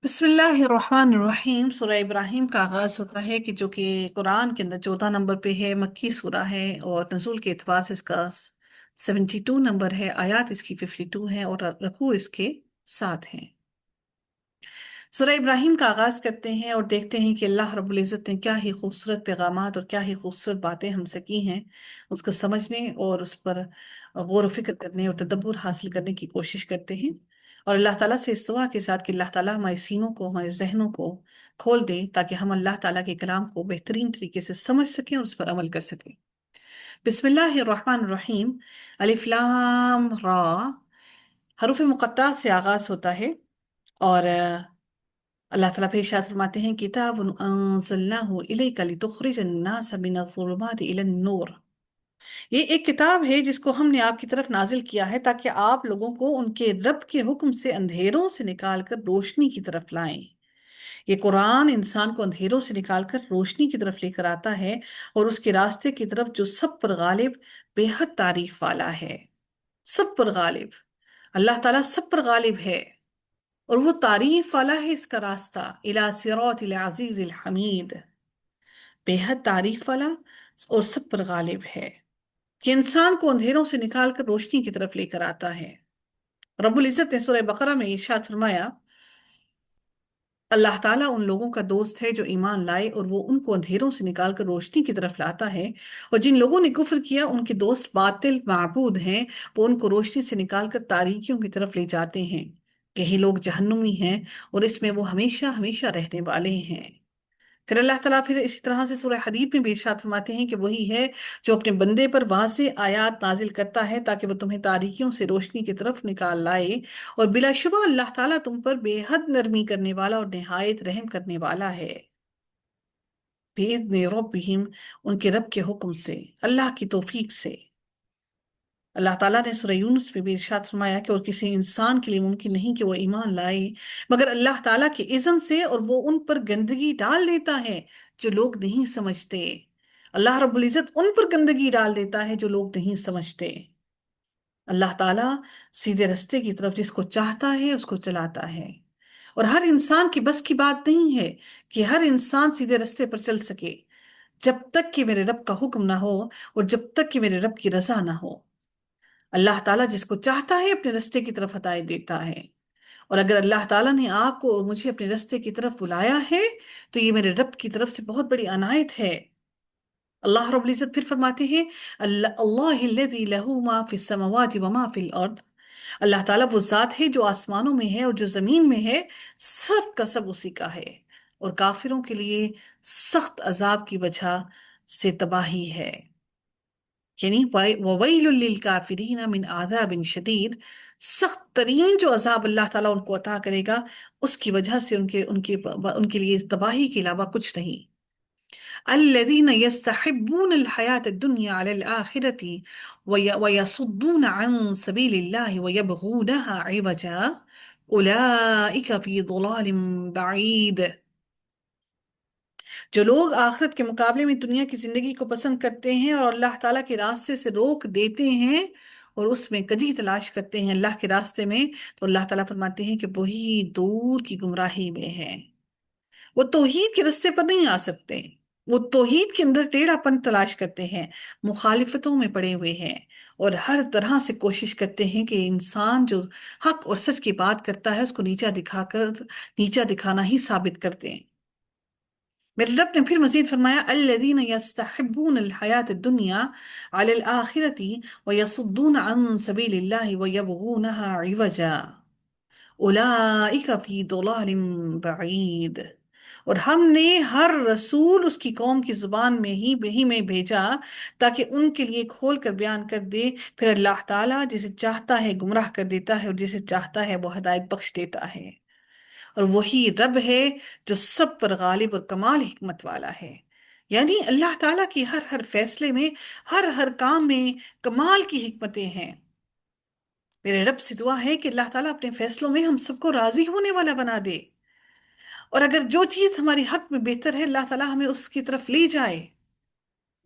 بسم اللہ الرحمن الرحیم۔ سورہ ابراہیم کا آغاز ہوتا ہے کہ جو کہ قرآن کے اندر 14 نمبر پہ ہے، مکی سورہ ہے، اور نزول کے اعتبار سے اس کا 72 نمبر ہے، آیات اس کی 52 ہیں، اور رکوع اس کے 7 ہیں۔ سورہ ابراہیم کا آغاز کرتے ہیں اور دیکھتے ہیں کہ اللہ رب العزت نے کیا ہی خوبصورت پیغامات اور کیا ہی خوبصورت باتیں ہم سے کی ہیں، اس کو سمجھنے اور اس پر غور و فکر کرنے اور تدبر حاصل کرنے کی کوشش کرتے ہیں، اور اللہ تعالیٰ سے اس دعا کے ساتھ کہ اللہ تعالیٰ ہمارے سینوں کو، ہمارے ذہنوں کو کھول دیں تاکہ ہم اللہ تعالیٰ کے کلام کو بہترین طریقے سے سمجھ سکیں اور اس پر عمل کر سکیں۔ بسم اللہ الرحمن الرحیم۔ الف لام را حروف مقطعات سے آغاز ہوتا ہے، اور اللہ تعالیٰ پھر ارشاد فرماتے ہیں کتاب انزلناہ الیک لتخرج الناس من الظلمات الی النور۔ یہ ایک کتاب ہے جس کو ہم نے آپ کی طرف نازل کیا ہے تاکہ آپ لوگوں کو ان کے رب کے حکم سے اندھیروں سے نکال کر روشنی کی طرف لائیں۔ یہ قرآن انسان کو اندھیروں سے نکال کر روشنی کی طرف لے کر آتا ہے، اور اس کے راستے کی طرف جو سب پر غالب، بے حد تعریف والا ہے۔ سب پر غالب، اللہ تعالیٰ سب پر غالب ہے، اور وہ تعریف والا ہے اس کا راستہ، الی صراط العزیز الحمید، بے حد تعریف والا اور سب پر غالب ہے، کہ انسان کو اندھیروں سے نکال کر روشنی کی طرف لے کر آتا ہے۔ رب العزت نے سورہ بقرہ میں ارشاد فرمایا، اللہ تعالیٰ ان لوگوں کا دوست ہے جو ایمان لائے اور وہ ان کو اندھیروں سے نکال کر روشنی کی طرف لاتا ہے، اور جن لوگوں نے کفر کیا ان کے دوست باطل معبود ہیں، وہ ان کو روشنی سے نکال کر تاریکیوں کی طرف لے جاتے ہیں، یہی لوگ جہنمی ہیں اور اس میں وہ ہمیشہ ہمیشہ رہنے والے ہیں۔ پھر اللہ تعالیٰ پھر اسی طرح سے سورہ حدید میں بھی ارشاد فرماتے ہیں کہ وہی ہے جو اپنے بندے پر واضح آیات نازل کرتا ہے تاکہ وہ تمہیں تاریکیوں سے روشنی کی طرف نکال لائے، اور بلا شبہ اللہ تعالیٰ تم پر بے حد نرمی کرنے والا اور نہایت رحم کرنے والا ہے۔ بِإِذْنِ رَبِّهِمْ، ان کے رب کے حکم سے، اللہ کی توفیق سے۔ اللہ تعالیٰ نے سورہ یونس میں بھی ارشاد فرمایا کہ اور کسی انسان کے لیے ممکن نہیں کہ وہ ایمان لائے مگر اللہ تعالیٰ کے اذن سے، اور وہ ان پر گندگی ڈال دیتا ہے جو لوگ نہیں سمجھتے۔ اللہ رب العزت ان پر گندگی ڈال دیتا ہے جو لوگ نہیں سمجھتے۔ اللہ تعالیٰ سیدھے رستے کی طرف جس کو چاہتا ہے اس کو چلاتا ہے، اور ہر انسان کی بس کی بات نہیں ہے کہ ہر انسان سیدھے رستے پر چل سکے، جب تک کہ میرے رب کا حکم نہ ہو اور جب تک کہ میرے رب کی رضا نہ ہو۔ اللہ تعالیٰ جس کو چاہتا ہے اپنے رستے کی طرف ہدایت دیتا ہے، اور اگر اللہ تعالیٰ نے آپ کو اور مجھے اپنے رستے کی طرف بلایا ہے تو یہ میرے رب کی طرف سے بہت بڑی عنایت ہے۔ اللہ رب العزت پھر فرماتے ہیں اللہ الذی لہ ما فی السماوات وما فی الارض۔ اللہ تعالیٰ وہ ذات ہے جو آسمانوں میں ہے اور جو زمین میں ہے، سب کا سب اسی کا ہے، اور کافروں کے لیے سخت عذاب کی وجہ سے تباہی ہے، یعنی وَوَيْلٌ لِّلْكَافِرِينَ مِنْ عَذَابٍ شَدِيدٍ، سخت ترین جو عذاب اللہ تعالیٰ ان کو عطا کرے گا اس کی وجہ سے ان کے لیے تباہی کے علاوہ کچھ نہیں۔ الذين يستحبون الحياة الدنيا على الآخرة ويصدون عن سبيل الله ويبغونها عوجا أولئك في ضلال بعيد۔ جو لوگ آخرت کے مقابلے میں دنیا کی زندگی کو پسند کرتے ہیں اور اللہ تعالیٰ کے راستے سے روک دیتے ہیں اور اس میں کجی تلاش کرتے ہیں اللہ کے راستے میں، تو اللہ تعالیٰ فرماتے ہیں کہ وہی دور کی گمراہی میں ہے، وہ توحید کے راستے پر نہیں آ سکتے، وہ توحید کے اندر ٹیڑھا پن تلاش کرتے ہیں، مخالفتوں میں پڑے ہوئے ہیں، اور ہر طرح سے کوشش کرتے ہیں کہ انسان جو حق اور سچ کی بات کرتا ہے اس کو نیچا دکھانا ہی ثابت کرتے ہیں۔ میرے رب نے پھر مزید فرمایا الذین یستحبون الحیات الدنیا علی الآخرۃ ویصدون عن سبیل اللہ ویبغونها عوجا اولئک فی ضلال بعید۔ اور ہم نے ہر رسول اس کی قوم کی زبان میں بھیجا تاکہ ان کے لیے کھول کر بیان کر دے، پھر اللہ تعالیٰ جسے چاہتا ہے گمراہ کر دیتا ہے اور جسے چاہتا ہے وہ ہدایت بخش دیتا ہے، اور وہی رب ہے جو سب پر غالب اور کمال حکمت والا ہے۔ یعنی اللہ تعالیٰ کی ہر ہر فیصلے میں، ہر کام میں کمال کی حکمتیں ہیں۔ میرے رب سے دعا ہے کہ اللہ تعالیٰ اپنے فیصلوں میں ہم سب کو راضی ہونے والا بنا دے، اور اگر جو چیز ہماری حق میں بہتر ہے اللہ تعالیٰ ہمیں اس کی طرف لے جائے،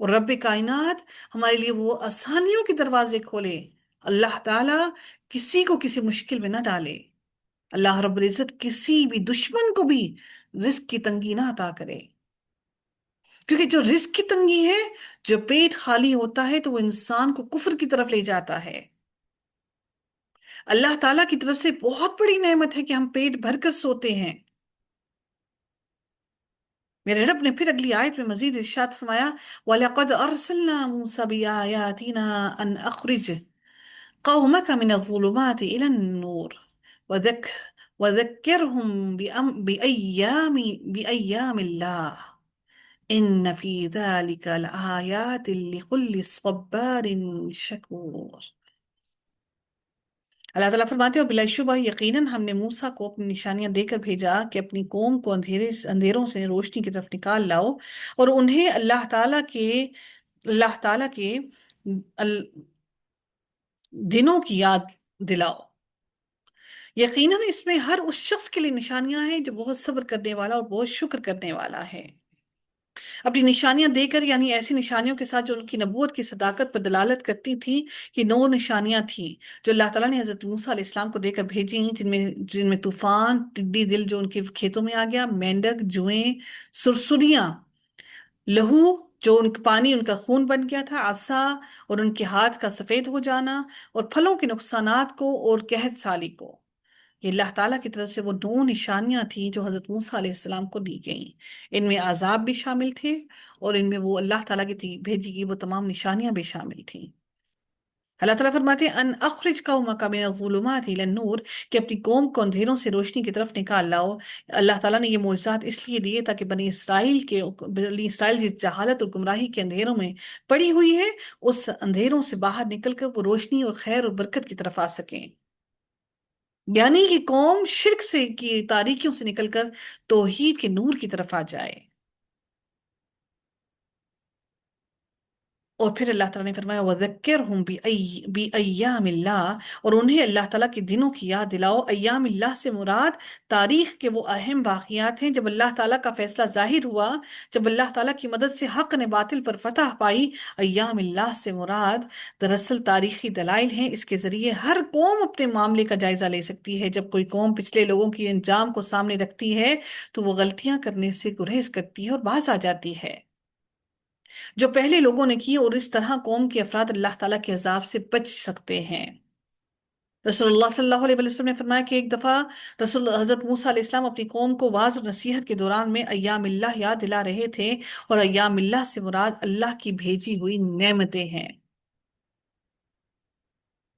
اور رب کائنات ہمارے لیے وہ آسانیوں کے دروازے کھولے، اللہ تعالیٰ کسی کو کسی مشکل میں نہ ڈالے۔ اللہ رب العزت کسی بھی دشمن کو بھی رزق کی تنگی نہ عطا کرے، کیونکہ جو رزق کی تنگی ہے، جو پیٹ خالی ہوتا ہے تو وہ انسان کو کفر کی طرف لے جاتا ہے۔ اللہ تعالیٰ کی طرف سے بہت بڑی نعمت ہے کہ ہم پیٹ بھر کر سوتے ہیں۔ میرے رب نے پھر اگلی آیت میں مزید ارشاد فرمایا، وَلَقَدْ أَرْسَلْنَا مُوسَى بِآيَاتِنَا أَنْ أَخْرِجْ قَوْمَكَ مِنَ الظُّلُمَاتِ إِلَى النُّورِ وَذَكِّرْهُمْ بِأَيَّامِ اللَّهِ إِنَّ فِي ذَلِكَ لَآيَاتٍ لِكُلِّ صَبَّارٍ شَكُورٍ۔ اللہ تعالیٰ فرماتے ہیں، اور بلا شبہ یقیناً ہم نے موسیٰ کو اپنی نشانیاں دے کر بھیجا کہ اپنی قوم کو اندھیروں سے روشنی کی طرف نکال لاؤ، اور انہیں اللہ تعالیٰ کے ال- دنوں کی یاد دلاؤ۔ یقیناً اس میں ہر اس شخص کے لیے نشانیاں ہیں جو بہت صبر کرنے والا اور بہت شکر کرنے والا ہے۔ اپنی نشانیاں دے کر، یعنی ایسی نشانیوں کے ساتھ جو ان کی نبوت کی صداقت پر دلالت کرتی تھی، کہ 9 نشانیاں تھیں جو اللہ تعالیٰ نے حضرت موسیٰ علیہ السلام کو دے کر بھیجی، جن میں طوفان، ٹڈی دل جو ان کے کھیتوں میں آ گیا، مینڈک، جوئیں، سرسریاں، لہو جو ان کا پانی ان کا خون بن گیا تھا، عصا اور ان کے ہاتھ کا سفید ہو جانا، اور پھلوں کے نقصانات کو اور قحط سالی کو۔ یہ اللہ تعالیٰ کی طرف سے وہ 9 نشانیاں تھیں جو حضرت موسیٰ علیہ السلام کو دی گئیں۔ ان میں عذاب بھی شامل تھے، اور ان میں وہ اللہ تعالیٰ کی بھیجی گئی وہ تمام نشانیاں بھی شامل تھیں۔ اللہ تعالیٰ فرماتے ہیں، ان اخرج قومک من الظلمات الی النور، کہ اپنی قوم کو اندھیروں سے روشنی کی طرف نکال لاؤ۔ اللہ تعالیٰ نے یہ معجزات اس لیے دیے تاکہ بنی اسرائیل جس جہالت اور گمراہی کے اندھیروں میں پڑی ہوئی ہے، اس اندھیروں سے باہر نکل کر وہ روشنی اور خیر اور برکت کی طرف آ سکیں، یعنی یہ قوم شرک سے کی تاریکیوں سے نکل کر توحید کے نور کی طرف آ جائے۔ اور پھر اللہ تعالیٰ نے فرمایا، وَذَكِّرْهُمْ بِأَيَّامِ اللَّهِ، اور انہیں اللہ تعالیٰ کے دنوں کی یاد دلاؤ۔ ایام اللہ سے مراد تاریخ کے وہ اہم واقعات ہیں جب اللہ تعالیٰ کا فیصلہ ظاہر ہوا، جب اللہ تعالیٰ کی مدد سے حق نے باطل پر فتح پائی۔ ایام اللہ سے مراد دراصل تاریخی دلائل ہیں، اس کے ذریعے ہر قوم اپنے معاملے کا جائزہ لے سکتی ہے۔ جب کوئی قوم پچھلے لوگوں کی انجام کو سامنے رکھتی ہے تو وہ غلطیاں کرنے سے گریز کرتی ہے اور باز آ جاتی ہے جو پہلے لوگوں نے کی، اور اس طرح قوم کے افراد اللہ تعالیٰ کے عذاب سے بچ سکتے ہیں۔ رسول اللہ صلی اللہ علیہ وسلم نے فرمایا کہ ایک دفعہ حضرت موسیٰ علیہ السلام اپنی قوم کو واعظ اور نصیحت کے دوران میں ایام اللہ یاد دلا رہے تھے، اور ایام اللہ سے مراد اللہ کی بھیجی ہوئی نعمتیں ہیں۔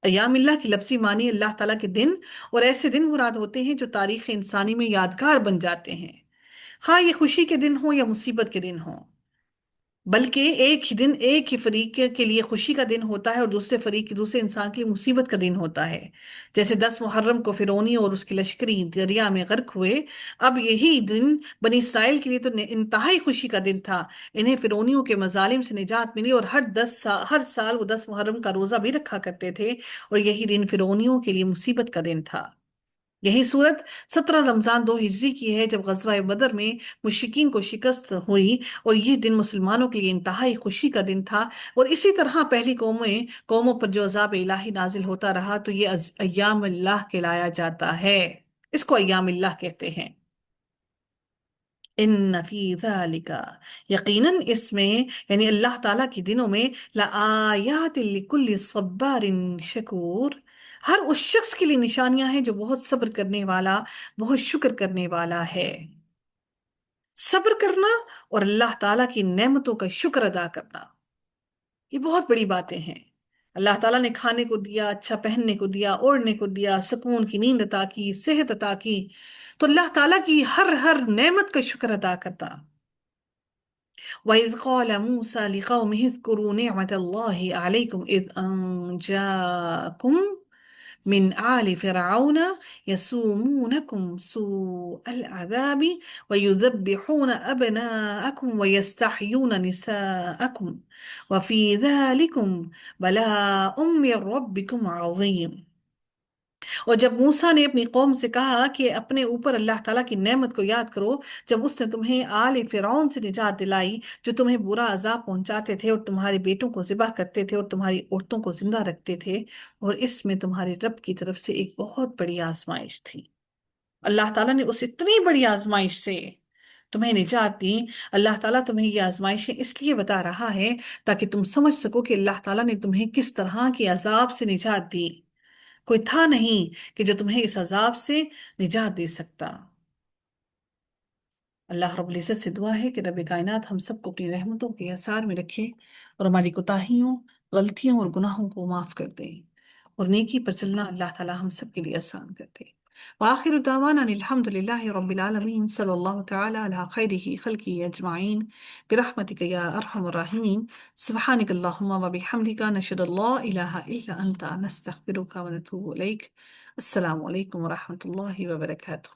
ایام اللہ کی لفظی معنی اللہ تعالیٰ کے دن، اور ایسے دن مراد ہوتے ہیں جو تاریخ انسانی میں یادگار بن جاتے ہیں، خواہ یہ خوشی کے دن ہوں یا مصیبت کے دن ہوں۔ بلکہ ایک ہی دن ایک ہی فریق کے لیے خوشی کا دن ہوتا ہے، اور دوسرے انسان کے لیے مصیبت کا دن ہوتا ہے۔ جیسے 10 محرم کو فرعونی اور اس کے لشکری دریا میں غرق ہوئے، اب یہی دن بنی اسرائیل کے لیے تو انتہائی خوشی کا دن تھا۔ انہیں فرعونیوں کے مظالم سے نجات ملی، اور ہر سال وہ 10 محرم کا روزہ بھی رکھا کرتے تھے، اور یہی دن فرعونیوں کے لیے مصیبت کا دن تھا۔ یہی صورت 17 رمضان 2 ہجری کی ہے، جب غزوہ بدر میں مشرکین کو شکست ہوئی، اور یہ دن مسلمانوں کے لیے انتہائی خوشی کا دن تھا۔ اور اسی طرح پہلی قوموں پر جو عذاب الہی نازل ہوتا رہا تو یہ ایام اللہ کہلایا جاتا ہے، اس کو ایام اللہ کہتے ہیں۔ ان فی ذالک، یقیناً اس میں، یعنی اللہ تعالیٰ کی دنوں میں، لآیات لکل صبار شکور، ہر اس شخص کے لیے نشانیاں ہیں جو بہت صبر کرنے والا، بہت شکر کرنے والا ہے۔ صبر کرنا اور اللہ تعالیٰ کی نعمتوں کا شکر ادا کرنا، یہ بہت بڑی باتیں ہیں۔ اللہ تعالیٰ نے کھانے کو دیا، اچھا پہننے کو دیا، اوڑھنے کو دیا، سکون کی نیند عطا کی، صحت عطا کی، تو اللہ تعالیٰ کی ہر نعمت کا شکر ادا کرنا۔ وَإِذْ قَالَ مُوسَى لِقَوْمِهِ اذْكُرُوا نِعْمَةَ اللَّهِ عَلَيْكُمْ إِذْ أَنْجَاكُمْ من آل فرعون يسومونكم سوء العذاب ويذبحون أبناءكم ويستحيون نساءكم وفي ذلكم بلاء من ربكم عظيم۔ اور جب موسیٰ نے اپنی قوم سے کہا کہ اپنے اوپر اللہ تعالیٰ کی نعمت کو یاد کرو، جب اس نے تمہیں آل فرعون سے نجات دلائی جو تمہیں برا عذاب پہنچاتے تھے اور تمہارے بیٹوں کو ذبح کرتے تھے اور تمہاری عورتوں کو زندہ رکھتے تھے، اور اس میں تمہارے رب کی طرف سے ایک بہت بڑی آزمائش تھی۔ اللہ تعالیٰ نے اس اتنی بڑی آزمائش سے تمہیں نجات دی۔ اللہ تعالیٰ تمہیں یہ آزمائشیں اس لیے بتا رہا ہے تاکہ تم سمجھ سکو کہ اللہ تعالیٰ نے تمہیں کس طرح کی عذاب سے نجات دی۔ کوئی تھا نہیں کہ جو تمہیں اس عذاب سے نجات دے سکتا۔ اللہ رب العزت سے دعا ہے کہ رب کائنات ہم سب کو اپنی رحمتوں کے اثار میں رکھے اور ہماری کوتاہیوں، غلطیوں اور گناہوں کو معاف کر دے، اور نیکی پر چلنا اللہ تعالی ہم سب کے لیے آسان کر دے۔ وآخر دعوانا ان الحمد للہ رب العالمین، صلی اللہ تعالی علی خیرہ خلقہ اجمعین، برحمتک یا ارحم الراحمین، سبحانک اللہم وبحمدک، نشہد ان لا الہ الا انت، نستغفرک ونتوب الیک۔ السلام علیکم ورحمۃ اللہ وبرکاتہ۔